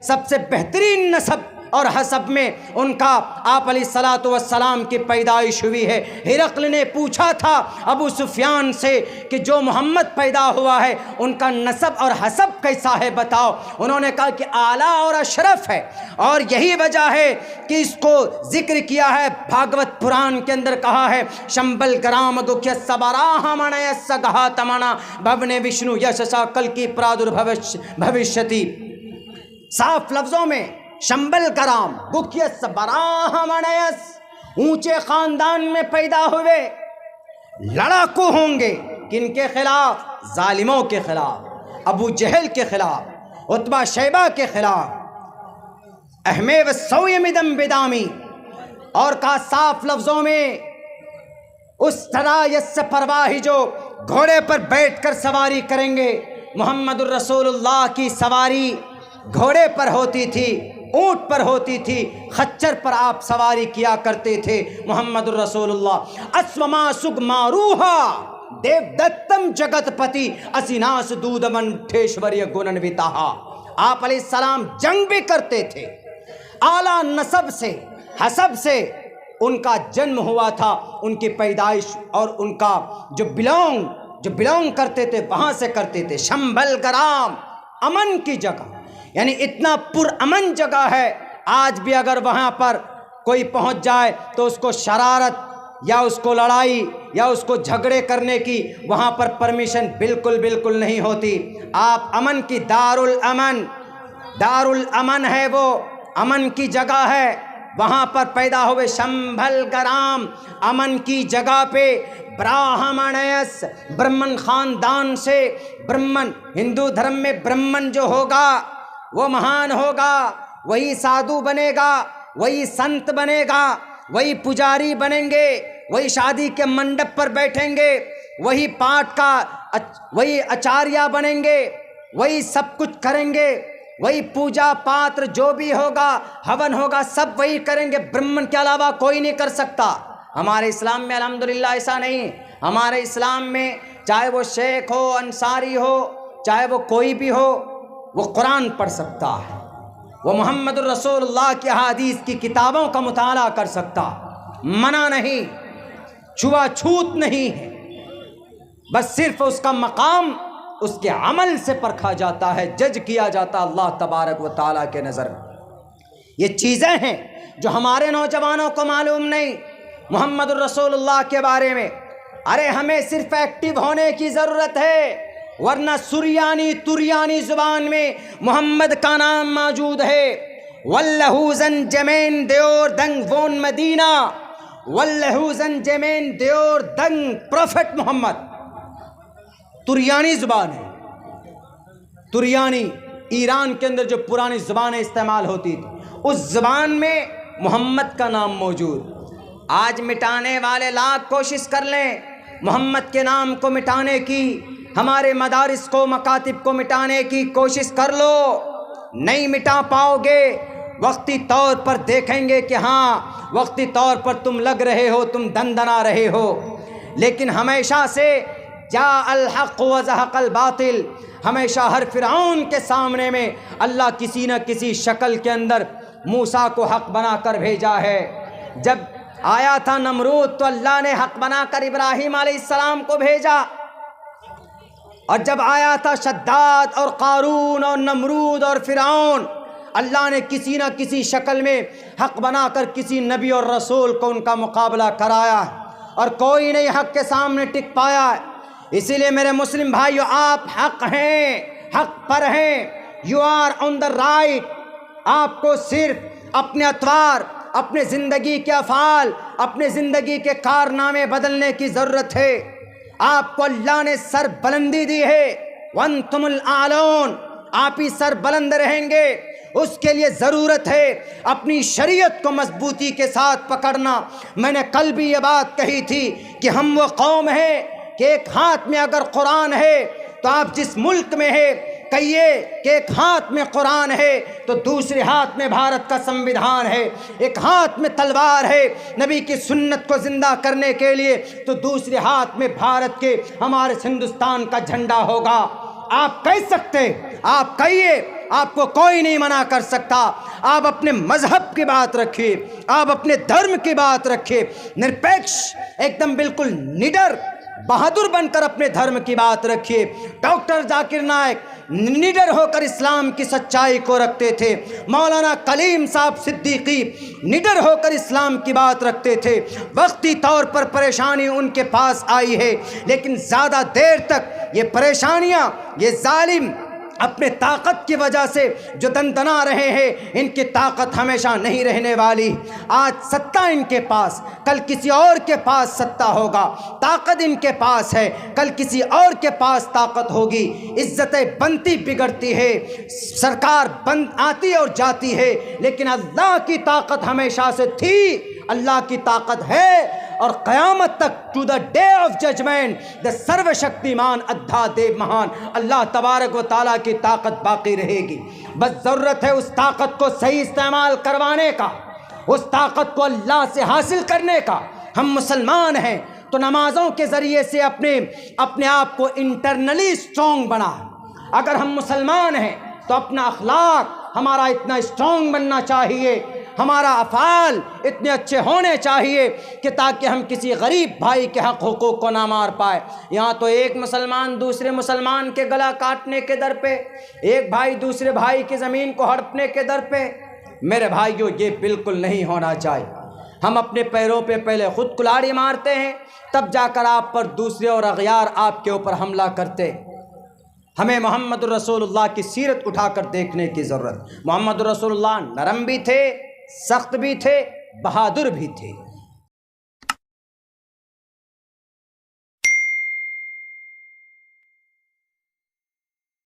سب سے بہترین نسب اور حسب میں ان کا آپ علیہ الصلاۃ والسلام کی پیدائش ہوئی ہے۔ ہرقل نے پوچھا تھا ابو سفیان سے کہ جو محمد پیدا ہوا ہے ان کا نسب اور حسب کیسا ہے بتاؤ۔ انہوں نے کہا کہ اعلیٰ اور اشرف ہے، اور یہی وجہ ہے کہ اس کو ذکر کیا ہے بھاگوت پران کے اندر، کہا ہے شمبل گرام گکھیہ سبراہ منیس گہا تمنا بھونے وشنو یشسا کل کی پرادر بھوشتی۔ صاف لفظوں میں شمبل کرام گکھیس براہ منیس، اونچے خاندان میں پیدا ہوئے، لڑاکو ہوں گے کن کے خلاف؟ ظالموں کے خلاف، ابو جہل کے خلاف، عتبہ شیبہ کے خلاف، احمے و سوی مدم بدامی، اور کہا صاف لفظوں میں اس طرح یس پرواہی جو گھوڑے پر بیٹھ کر سواری کریں گے۔ محمد الرسول اللہ کی سواری گھوڑے پر ہوتی تھی، اونٹ پر ہوتی تھی، خچر پر آپ سواری کیا کرتے تھے محمد الرسول اللہ۔ اسوما سگ ماروہا دیو دتم جگت پتی اسیناس دود منٹھیشوری گننوتاہا۔ آپ علیہ السلام جنگ بھی کرتے تھے، اعلیٰ نسب سے حسب سے ان کا جنم ہوا تھا، ان کی پیدائش اور ان کا جو بلونگ کرتے تھے وہاں سے کرتے تھے۔ شمبل گرام امن کی جگہ، یعنی اتنا پر امن جگہ ہے، آج بھی اگر وہاں پر کوئی پہنچ جائے تو اس کو شرارت یا اس کو لڑائی یا اس کو جھگڑے کرنے کی وہاں پر پرمیشن بالکل نہیں ہوتی۔ آپ امن کی دار الامن ہے، وہ امن کی جگہ ہے، وہاں پر پیدا ہوئے۔ شمبھل گرام امن کی جگہ پہ، براہمنیس برہمن خاندان سے، برہمن ہندو دھرم میں برہمن جو ہوگا وہ مہان ہوگا، وہی سادھو بنے گا، وہی سنت بنے گا، وہی پجاری بنیں گے، وہی شادی کے منڈپ پر بیٹھیں گے، وہی پاٹ کا وہی آچاریہ بنیں گے، وہی سب کچھ کریں گے، وہی پوجا پاتر جو بھی ہوگا، ہون ہوگا، سب وہی کریں گے، برہمن کے علاوہ کوئی نہیں کر سکتا۔ ہمارے اسلام میں الحمدللہ ایسا نہیں۔ ہمارے اسلام میں چاہے وہ شیخ ہو، انصاری ہو، چاہے وہ کوئی بھی ہو، وہ قرآن پڑھ سکتا ہے، وہ محمد الرسول اللہ کی احادیث کی کتابوں کا مطالعہ کر سکتا، منع نہیں، چھوا چھوت نہیں ہے، بس صرف اس کا مقام اس کے عمل سے پرکھا جاتا ہے، جج کیا جاتا اللہ تبارک و تعالیٰ کے نظر میں۔ یہ چیزیں ہیں جو ہمارے نوجوانوں کو معلوم نہیں محمد الرسول اللہ کے بارے میں۔ ارے ہمیں صرف ایکٹیو ہونے کی ضرورت ہے، ورنہ سریانی تریانی زبان میں محمد کا نام موجود ہے۔ واللہوزن جمین دیور دنگ وون مدینہ، واللہوزن جمین دیور دنگ پروفٹ محمد، تریانی زبان ہے۔ تریانی ایران کے اندر جو پرانی زبانیں استعمال ہوتی تھی، اس زبان میں محمد کا نام موجود۔ آج مٹانے والے لاکھ کوشش کر لیں محمد کے نام کو مٹانے کی، ہمارے مدارس کو، مکاتب کو مٹانے کی کوشش کر لو، نہیں مٹا پاؤ گے۔ وقتی طور پر دیکھیں گے کہ ہاں وقتی طور پر تم لگ رہے ہو، تم دندنا رہے ہو، لیکن ہمیشہ سے جاء الحق وزہق الباطل، ہمیشہ ہر فرعون کے سامنے میں اللہ کسی نہ کسی شکل کے اندر موسیٰ کو حق بنا کر بھیجا ہے۔ جب آیا تھا نمرود تو اللہ نے حق بنا کر ابراہیم علیہ السلام کو بھیجا، اور جب آیا تھا شداد اور قارون اور نمرود اور فرعون، اللہ نے کسی نہ کسی شکل میں حق بنا کر کسی نبی اور رسول کو ان کا مقابلہ کرایا، اور کوئی نہیں حق کے سامنے ٹک پایا۔ اسی لیے میرے مسلم بھائیو، آپ حق ہیں، حق پر ہیں، you are on the right. آپ کو صرف اپنے اطوار، اپنے زندگی کے افعال، اپنے زندگی کے کارنامے بدلنے کی ضرورت ہے۔ آپ کو اللہ نے سر بلندی دی ہے، وانتم الاعلون، آپ ہی سر بلند رہیں گے۔ اس کے لیے ضرورت ہے اپنی شریعت کو مضبوطی کے ساتھ پکڑنا۔ میں نے کل بھی یہ بات کہی تھی کہ ہم وہ قوم ہیں کہ ایک ہاتھ میں اگر قرآن ہے تو آپ جس ملک میں ہے کہیے کہ ایک ہاتھ میں قرآن ہے تو دوسرے ہاتھ میں بھارت کا سمویدھان ہے، ایک ہاتھ میں تلوار ہے نبی کی سنت کو زندہ کرنے کے لیے تو دوسرے ہاتھ میں بھارت کے، ہمارے ہندوستان کا جھنڈا ہوگا۔ آپ کہہ سکتے، آپ کہیے آپ کو کوئی نہیں منع کر سکتا. آپ اپنے مذہب کی بات رکھیے, آپ اپنے دھرم کی بات رکھیے, نرپیکش ایک دم بالکل نڈر بہادر بن کر اپنے دھرم کی بات رکھیے. ڈاکٹر ذاکر نائک نڈر ہو کر اسلام کی سچائی کو رکھتے تھے. مولانا کلیم صاحب صدیقی نڈر ہو کر اسلام کی بات رکھتے تھے. وقتی طور پر پریشانی ان کے پاس آئی ہے, لیکن زیادہ دیر تک یہ پریشانیاں, یہ ظالم اپنے طاقت کی وجہ سے جو دندنا رہے ہیں, ان کی طاقت ہمیشہ نہیں رہنے والی. آج ستہ ان کے پاس, کل کسی اور کے پاس ستہ ہوگا. طاقت ان کے پاس ہے, کل کسی اور کے پاس طاقت ہوگی. عزتیں بنتی بگڑتی ہے, سرکار آتی اور جاتی ہے, لیکن اللہ کی طاقت ہمیشہ سے تھی, اللہ کی طاقت ہے, اور قیامت تک to the day of judgement دا سرو شکتیمان ادھا دیو مہان اللہ تبارک و تعالیٰ کی طاقت باقی رہے گی. بس ضرورت ہے اس طاقت کو صحیح استعمال کروانے کا, اس طاقت کو اللہ سے حاصل کرنے کا. ہم مسلمان ہیں تو نمازوں کے ذریعے سے اپنے آپ کو انٹرنلی اسٹرانگ بنا. اگر ہم مسلمان ہیں تو اپنا اخلاق ہمارا اتنا اسٹرانگ بننا چاہیے, ہمارا افعال اتنے اچھے ہونے چاہیے کہ تاکہ ہم کسی غریب بھائی کے حق حقوق کو نہ مار پائے. یہاں تو ایک مسلمان دوسرے مسلمان کے گلا کاٹنے کے در پہ, ایک بھائی دوسرے بھائی کی زمین کو ہڑپنے کے در پہ. میرے بھائیوں, یہ بالکل نہیں ہونا چاہیے. ہم اپنے پیروں پہ پہلے خود کلاڑی مارتے ہیں, تب جا کر آپ پر دوسرے اور اغیار آپ کے اوپر حملہ کرتے. ہمیں محمد رسول اللہ کی سیرت اٹھا کر دیکھنے کی ضرورت. محمد رسول اللہ نرم بھی تھے, سخت بھی تھے, بہادر بھی تھے.